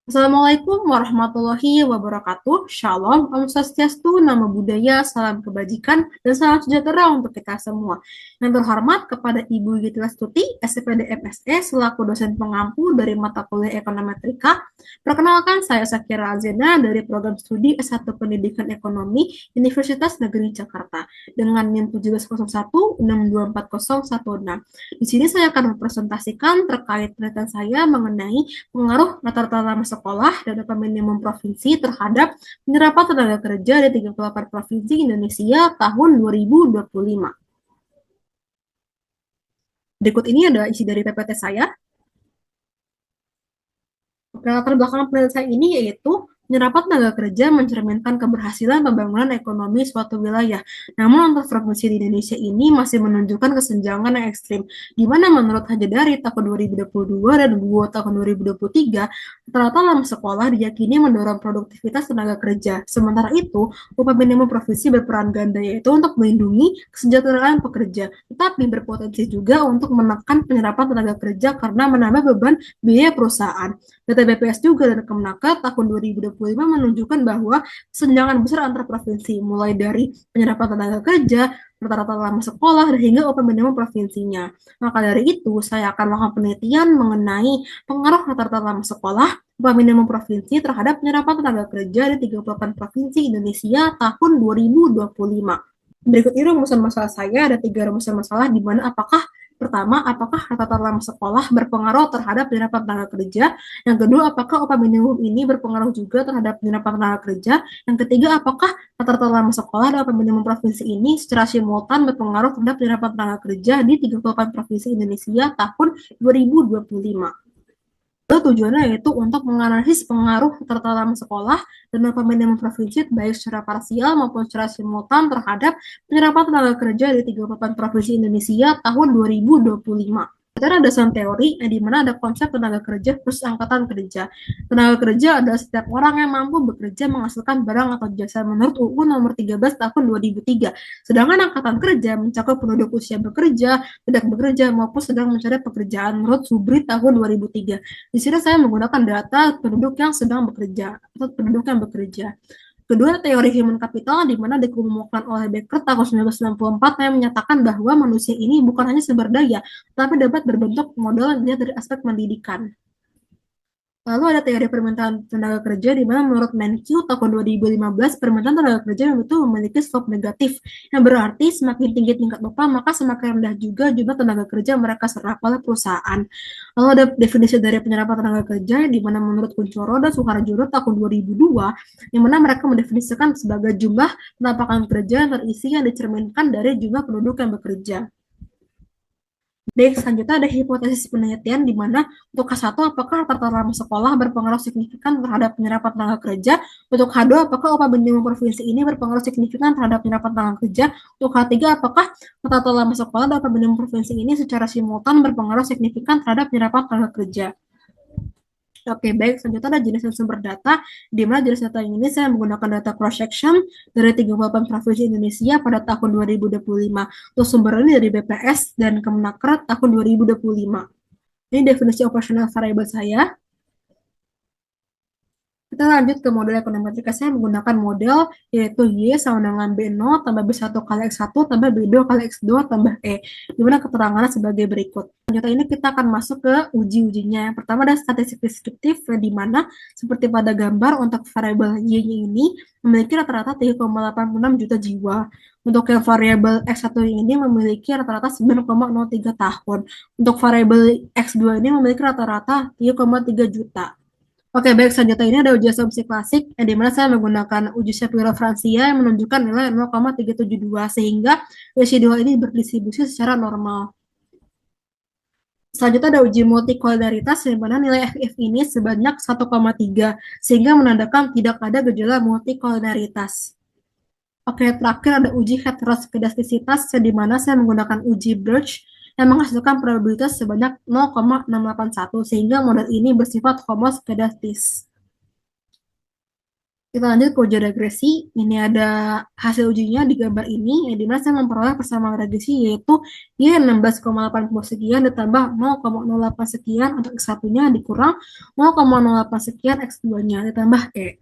Assalamualaikum warahmatullahi wabarakatuh. Shalom, Om Swastiastu, Namo Buddhaya, salam kebajikan, dan salam sejahtera untuk kita semua. Yang terhormat kepada Ibu Yitila Stuti, SPD FSE, selaku dosen pengampu dari mata kuliah Ekonometrika. Perkenalkan, saya Sakira Azena dari program studi S1 Pendidikan Ekonomi Universitas Negeri Jakarta dengan NIM 1701624016. Di sini saya akan mempresentasikan terkait penelitian saya mengenai pengaruh rata-rata lama sekolah dan upah minimum provinsi terhadap penyerapan tenaga kerja di 38 provinsi Indonesia tahun 2025. Berikut ini ada isi dari PPT saya. Latar belakang penelitian saya ini yaitu penyerapan tenaga kerja mencerminkan keberhasilan pembangunan ekonomi suatu wilayah. Namun untuk provinsi di Indonesia ini masih menunjukkan kesenjangan yang ekstrim, di mana menurut Hajadari tahun 2022 dan Guo tahun 2023, rata-rata lama sekolah diyakini mendorong produktivitas tenaga kerja. Sementara itu, upah minimum provinsi berperan ganda yaitu untuk melindungi kesejahteraan pekerja, tetapi berpotensi juga untuk menekan penyerapan tenaga kerja karena menambah beban biaya perusahaan. Data BPS juga dan Kemenaker tahun 2025 menunjukkan bahwa kesenjangan besar antar provinsi, mulai dari penyerapan tenaga kerja, rata-rata lama sekolah, hingga upah minimum provinsinya. Maka dari itu, saya akan melakukan penelitian mengenai pengaruh rata-rata lama sekolah, upah minimum provinsi terhadap penyerapan tenaga kerja di 38 provinsi Indonesia tahun 2025. Berikut ini rumusan masalah saya, ada 3 rumusan masalah di mana pertama, apakah rata-rata lama sekolah berpengaruh terhadap penyerapan tenaga kerja? Yang kedua, apakah upah minimum ini berpengaruh juga terhadap penyerapan tenaga kerja? Yang ketiga, apakah rata-rata lama sekolah dan upah minimum provinsi ini secara simultan berpengaruh terhadap penyerapan tenaga kerja di 38 provinsi Indonesia tahun 2025? Tujuannya yaitu untuk menganalisis pengaruh rata-rata lama sekolah dan upah minimum provinsi baik secara parsial maupun secara simultan terhadap penyerapan tenaga kerja di 38 provinsi Indonesia tahun 2025. Karena ada dasar teori di mana ada konsep tenaga kerja plus angkatan kerja. Tenaga kerja adalah setiap orang yang mampu bekerja menghasilkan barang atau jasa menurut UU nomor 13 tahun 2003. Sedangkan angkatan kerja mencakup penduduk usia bekerja, tidak bekerja maupun sedang mencari pekerjaan menurut Subri tahun 2003. Di sini saya menggunakan data penduduk yang sedang bekerja atau penduduk yang bekerja. Kedua, teori human capital di mana dikemukakan oleh Becker tahun 1994 yang menyatakan bahwa manusia ini bukan hanya sumber daya, tapi dapat berbentuk modal yang dilihat dari aspek pendidikan. Lalu ada teori permintaan tenaga kerja di mana menurut Menkyu tahun 2015 permintaan tenaga kerja itu memiliki slope negatif yang berarti semakin tinggi tingkat upah maka semakin rendah juga jumlah tenaga kerja mereka serap oleh perusahaan. Lalu ada definisi dari penyerapan tenaga kerja di mana menurut Kuncoro dan Suharjono tahun 2002 di mana mereka mendefinisikan sebagai jumlah lapangan kerja yang terisi yang dicerminkan dari jumlah penduduk yang bekerja. Baik, selanjutnya ada hipotesis penelitian di mana untuk K1 apakah rata-rata lama sekolah berpengaruh signifikan terhadap penyerapan tenaga kerja, untuk H2 apakah upah minimum provinsi ini berpengaruh signifikan terhadap penyerapan tenaga kerja, untuk H3 apakah rata-rata lama sekolah dan upah minimum provinsi ini secara simultan berpengaruh signifikan terhadap penyerapan tenaga kerja. Oke, baik. Selanjutnya ada jenis dan sumber data, di mana jenis data ini saya menggunakan data cross-section dari 38 provinsi Indonesia pada tahun 2025. Untuk sumber ini dari BPS dan Kemenaker tahun 2025. Ini definisi operasional variabel saya. Kita lanjut ke model ekonometrika. Saya menggunakan model yaitu Y sama dengan B0 tambah B1 kali X1 tambah B2 kali X2 tambah E. Di mana keterangannya sebagai berikut. Selanjutnya ini kita akan masuk ke uji-ujinya. Yang pertama ada statistik deskriptif di mana seperti pada gambar untuk variabel Y ini memiliki rata-rata 3,86 juta jiwa. Untuk yang variabel X1 ini memiliki rata-rata 9,03 tahun. Untuk variabel X2 ini memiliki rata-rata 3,3 juta. Oke, baik. Selanjutnya ini ada uji asumsi klasik, yang dimana saya menggunakan uji Shapiro-Francia yang menunjukkan nilai 0,372, sehingga residual ini berdistribusi secara normal. Selanjutnya ada uji multikolaritas, di mana nilai FF ini sebanyak 1,3, sehingga menandakan tidak ada gejala multikolaritas. Oke, terakhir ada uji heteroskedastisitas, di mana saya menggunakan uji Birch, yang menghasilkan probabilitas sebanyak 0,681 sehingga model ini bersifat homoskedastis. Kita lanjut ke uji regresi. Ini ada hasil ujinya di gambar ini, yang dimana saya memperoleh persamaan regresi yaitu Y 16,80 sekian ditambah 0,08 sekian untuk X1-nya dikurang 0,08 sekian X2-nya ditambah E.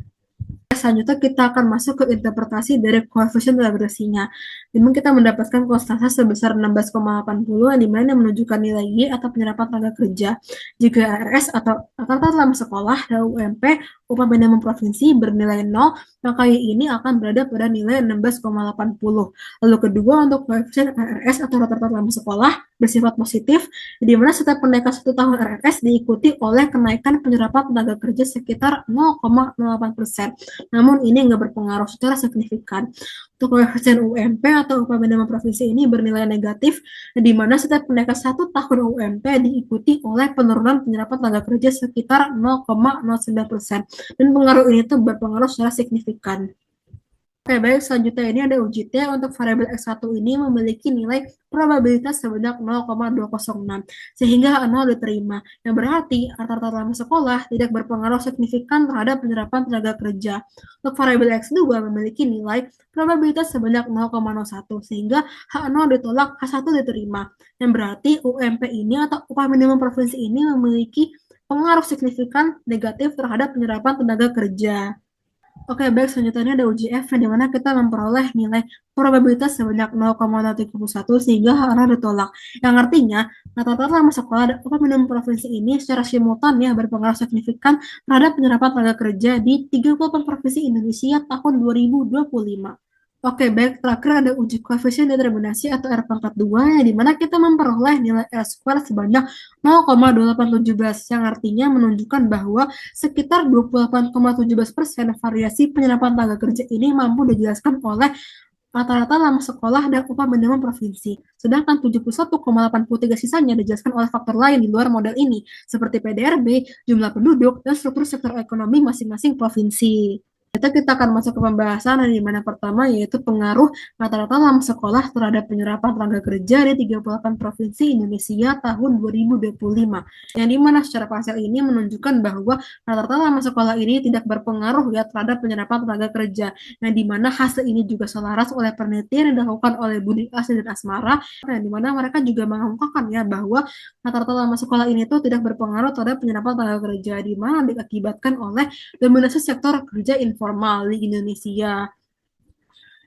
Selanjutnya kita akan masuk ke interpretasi dari koefisien regresinya. Dimana kita mendapatkan konstanta sebesar 16,80 yang dimana menunjukkan nilai Y atau penyerapan tenaga kerja jika RS atau rata-rata dalam sekolah dan UMP upah minimum provinsi bernilai 0, maka Y ini akan berada pada nilai 16,80. Lalu kedua untuk koefisien RS atau rata-rata dalam sekolah bersifat positif, di mana setiap kenaikan 1 tahun RS diikuti oleh kenaikan penyerapan tenaga kerja sekitar 0,08%. Namun ini nggak berpengaruh secara signifikan. Untuk koefisien UMP atau upah minimum provinsi ini bernilai negatif, di mana setiap kenaikan 1 tahun UMP diikuti oleh penurunan penyerapan tenaga kerja sekitar 0,09%. Dan pengaruh ini tuh berpengaruh secara signifikan. Oke, baik. Selanjutnya ini ada uji T untuk variabel X1 ini memiliki nilai probabilitas sebanyak 0,206, sehingga 0 diterima. Yang berarti rata-rata lama sekolah tidak berpengaruh signifikan terhadap penyerapan tenaga kerja. Untuk variabel X2 memiliki nilai probabilitas sebanyak 0,01, sehingga H0 ditolak, H1 diterima. Yang berarti UMP ini atau upah minimum provinsi ini memiliki pengaruh signifikan negatif terhadap penyerapan tenaga kerja. Oke, baik. Selanjutnya ada uji F, yang dimana kita memperoleh nilai probabilitas sebanyak 0,031 sehingga hal ditolak. Yang artinya, rata-rata lama sekolah dan upah minimum provinsi ini secara simultan ya berpengaruh signifikan terhadap penyerapan tenaga kerja di 38 provinsi Indonesia tahun 2025. Oke, baik. Terakhir ada uji koefisien determinasi atau R pangkat 2, yang dimana kita memperoleh nilai R square sebanyak 0,2817, yang artinya menunjukkan bahwa sekitar 28,17% variasi penyerapan tenaga kerja ini mampu dijelaskan oleh rata-rata lama sekolah dan upah minimum provinsi. Sedangkan 71,83 sisanya dijelaskan oleh faktor lain di luar model ini, seperti PDRB, jumlah penduduk, dan struktur sektor ekonomi masing-masing provinsi. Kita akan masuk ke pembahasan yang dimana pertama yaitu pengaruh rata-rata lama sekolah terhadap penyerapan tenaga kerja di 38 provinsi Indonesia tahun 2025. Yang dimana secara parsial ini menunjukkan bahwa rata-rata lama sekolah ini tidak berpengaruh ya terhadap penyerapan tenaga kerja. Yang dimana hasil ini juga selaras oleh penelitian yang dilakukan oleh Budi Asri dan Asmara, yang dimana mereka juga mengungkapkan ya bahwa rata-rata lama sekolah ini tuh tidak berpengaruh terhadap penyerapan tenaga kerja, di mana diakibatkan oleh dominasi sektor kerja informal di Indonesia.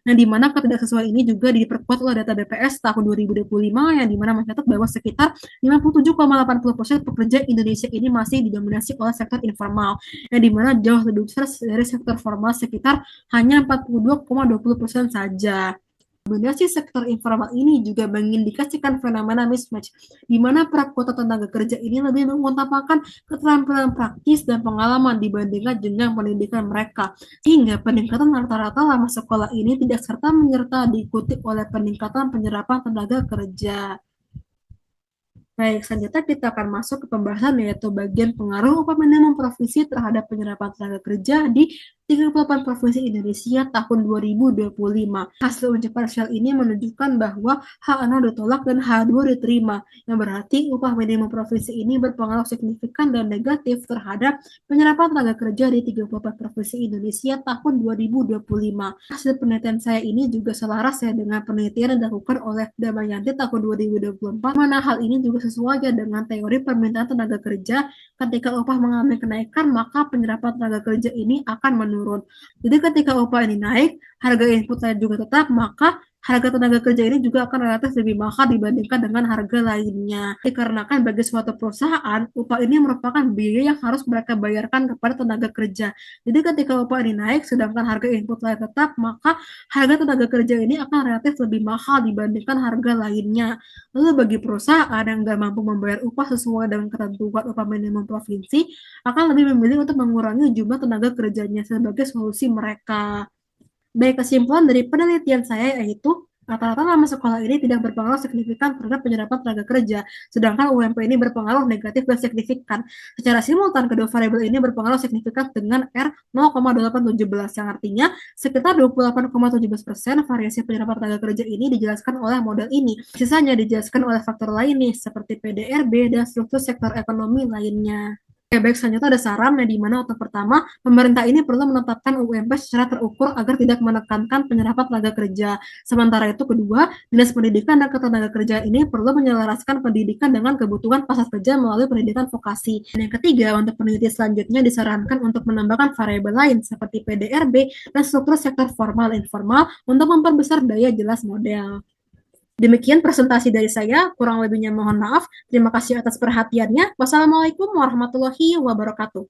Nah, di mana ketidaksesuaian ini juga diperkuat oleh data BPS tahun 2025 yang dimana mencatat bahwa sekitar 57,80% pekerja Indonesia ini masih didominasi oleh sektor informal, yang dimana jauh lebih besar dari sektor formal sekitar hanya 42,20% saja. Dominasi sektor informal ini juga mengindikasikan fenomena mismatch, di mana para kuota tenaga kerja ini lebih mengutamakan keterampilan praktis dan pengalaman dibandingkan jenjang pendidikan mereka, sehingga peningkatan rata-rata lama sekolah ini tidak serta menyerta diikuti oleh peningkatan penyerapan tenaga kerja. Baik, selanjutnya kita akan masuk ke pembahasan yaitu bagian pengaruh upah minimum provinsi terhadap penyerapan tenaga kerja di 38 provinsi Indonesia tahun 2025. Hasil uji parsial ini menunjukkan bahwa H0 ditolak dan H2 diterima, yang berarti upah minimum provinsi ini berpengaruh signifikan dan negatif terhadap penyerapan tenaga kerja di 34 provinsi Indonesia tahun 2025. Hasil penelitian saya ini juga selaras ya dengan penelitian yang dilakukan oleh Damayanti tahun 2024, mana hal ini juga sesuai ya dengan teori permintaan tenaga kerja. Ketika upah mengalami kenaikan, maka penyerapan tenaga kerja ini akan menurun. Jadi ketika upah ini naik, harga input lain juga tetap, maka harga tenaga kerja ini juga akan relatif lebih mahal dibandingkan dengan harga lainnya. Dikarenakan bagi suatu perusahaan, upah ini merupakan biaya yang harus mereka bayarkan kepada tenaga kerja. Jadi ketika upah ini naik, sedangkan harga input lain tetap, maka harga tenaga kerja ini akan relatif lebih mahal dibandingkan harga lainnya. Lalu bagi perusahaan yang nggak mampu membayar upah sesuai dengan ketentuan upah minimum provinsi, akan lebih memilih untuk mengurangi jumlah tenaga kerjanya sebagai solusi mereka. Baik, kesimpulan dari penelitian saya yaitu rata-rata lama sekolah ini tidak berpengaruh signifikan terhadap penyerapan tenaga kerja, sedangkan UMP ini berpengaruh negatif dan signifikan. Secara simultan, kedua variabel ini berpengaruh signifikan dengan R 0,2817, yang artinya sekitar 28,17% variasi penyerapan tenaga kerja ini dijelaskan oleh model ini. Sisanya dijelaskan oleh faktor lain nih, seperti PDRB dan struktur sektor ekonomi lainnya. Oke, baik, selanjutnya ada saran di mana untuk pertama, pemerintah ini perlu menetapkan UMP secara terukur agar tidak menekankan penyerapan tenaga kerja. Sementara itu, kedua, Dinas Pendidikan dan Ketenaga Kerjaan ini perlu menyelaraskan pendidikan dengan kebutuhan pasar kerja melalui pendidikan vokasi. Dan yang ketiga, untuk peneliti selanjutnya disarankan untuk menambahkan variabel lain seperti PDRB dan struktur sektor formal informal untuk memperbesar daya jelas model. Demikian presentasi dari saya, kurang lebihnya mohon maaf. Terima kasih atas perhatiannya. Wassalamualaikum warahmatullahi wabarakatuh.